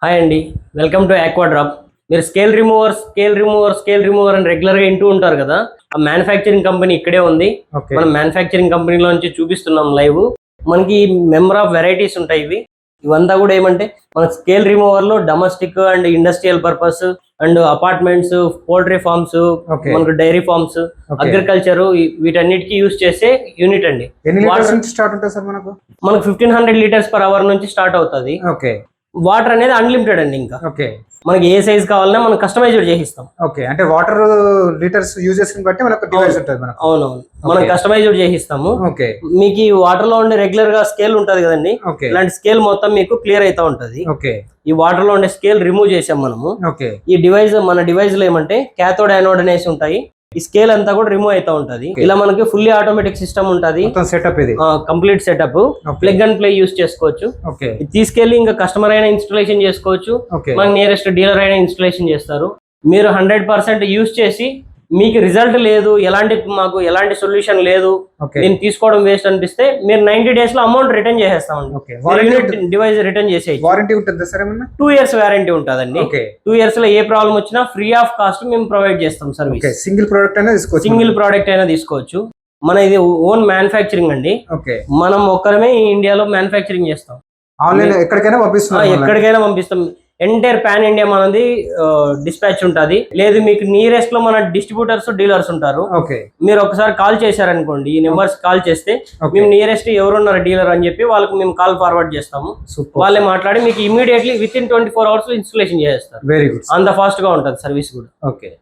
Hi అండి, welcome to ఆక్వాడ్రాప్. మీరు scale remover అని రెగ్యులర్గా వింటూ ఉంటారు కదా. ఆ మ్యానుఫ్యాక్చరింగ్ కంపెనీ ఇక్కడే ఉంది. మనం మ్యానుఫ్యాక్చరింగ్ కంపెనీలో నుంచి చూపిస్తున్నాం లైవ్. మనకి మెంబర్ ఆఫ్ వెరైటీస్ ఉంటాయి. ఇవంతా కూడా ఏమంటే మన స్కేల్ రిమూవర్ లో domestic and industrial purpose and apartments, poultry farms, మనకు డైరీ ఫార్మ్స్, అగ్రికల్చర్, వీటన్నిటికీ యూజ్ చేసే యూనిట్ అండి. మనకు 1500 లీటర్స్ పర్ అవర్ నుంచి స్టార్ట్ అవుతుంది. వాటర్ అనేది అన్లిమిటెడ్ అండి. ఇంకా మనకి ఏ సైజ్ కావాలన్నా మనం కస్టమైజ్డ్ చేసిస్తాం. అంటే వాటర్ లీటర్స్ యూజెస్ బట్టి మనకు డివైస్ ఉంటుంది. అవునవును, మనం కస్టమైజ్డ్ చేసిస్తాము. మీకు ఈ వాటర్ లో ఉండే రెగ్యులర్ గా స్కేల్ ఉంటది కదండి, ఇలాంటి స్కేల్ మొత్తం మీకు క్లియర్ అవుతా ఉంటది. ఈ వాటర్ లో ఉండే స్కేల్ రిమూవ్ చేసాం మనము. ఈ డివైస్ మన డివైస్ లో ఏమంటే క్యాథోడ్, యానోడ్ అనేసి ఉంటాయి. ఈ స్కేల్ అంతా కూడా రిమూవ్ అవుతా ఉంటది. ఇలా మనకి ఫుల్లీ ఆటోమేటిక్ సిస్టమ్ ఉంటది. సెటప్ ఇది complete setup. Plug and play use చేసుకోవచ్చు. తీసుకెళ్లి ఇంకా కస్టమర్ అయినా ఇన్స్టాలేషన్ చేసుకోవచ్చు. మనకి నియరెస్ట్ డీలర్ అయినా ఇన్స్టాలేషన్ చేస్తారు. మీరు 100% యూస్ చేసి మీకు రిజల్ట్ లేదు, మాకు ఎలాంటి సొల్యూషన్ లేదు, దీన్ని తీసుకోవడం వేస్ట్ అనిపిస్తే మీరు 90 days లో అమౌంట్ రిటర్న్ చేసేస్తామండి. డివైస్ రిటర్న్ చేసేది. వారంటీ ఉంటుంది సార్? 2 years వారంటీ ఉంటుందండి. 2 years లో ఏ ప్రాబ్లం వచ్చినా ఫ్రీ ఆఫ్ కాస్ట్ మేము ప్రొవైడ్ చేస్తాం సర్వీస్. సింగిల్ ప్రోడక్ట్ అయినా తీసుకోవచ్చు. మన ఇది ఓన్ మ్యానుఫ్యాక్చరింగ్ అండి. మనం ఒక్కరమే ఇండియాలో మ్యానుఫ్యాక్చరింగ్ చేస్తాం. ఆన్లైన్ ఎక్కడికైనా పంపిస్తాం. ఎంటైర్ పాన్ ఇండియా మనది డిస్పాచ్ ఉంటుంది. లేదు మీకు నియరెస్ట్ లో మన డిస్ట్రిబ్యూటర్స్, డీలర్స్ ఉంటారు. మీరు ఒకసారి కాల్ చేశారనుకోండి, ఈ నెంబర్స్ కాల్ చేస్తే మేము నియరెస్ట్ ఎవరున్నారు డీలర్ అని చెప్పి వాళ్ళకి మేము కాల్ ఫార్వర్డ్ చేస్తాము. వాళ్ళే మాట్లాడి మీకు immediately within 24 hours installation చేస్తారు. Very good. అంత ఫాస్ట్ గా ఉంటుంది సర్వీస్ కూడా.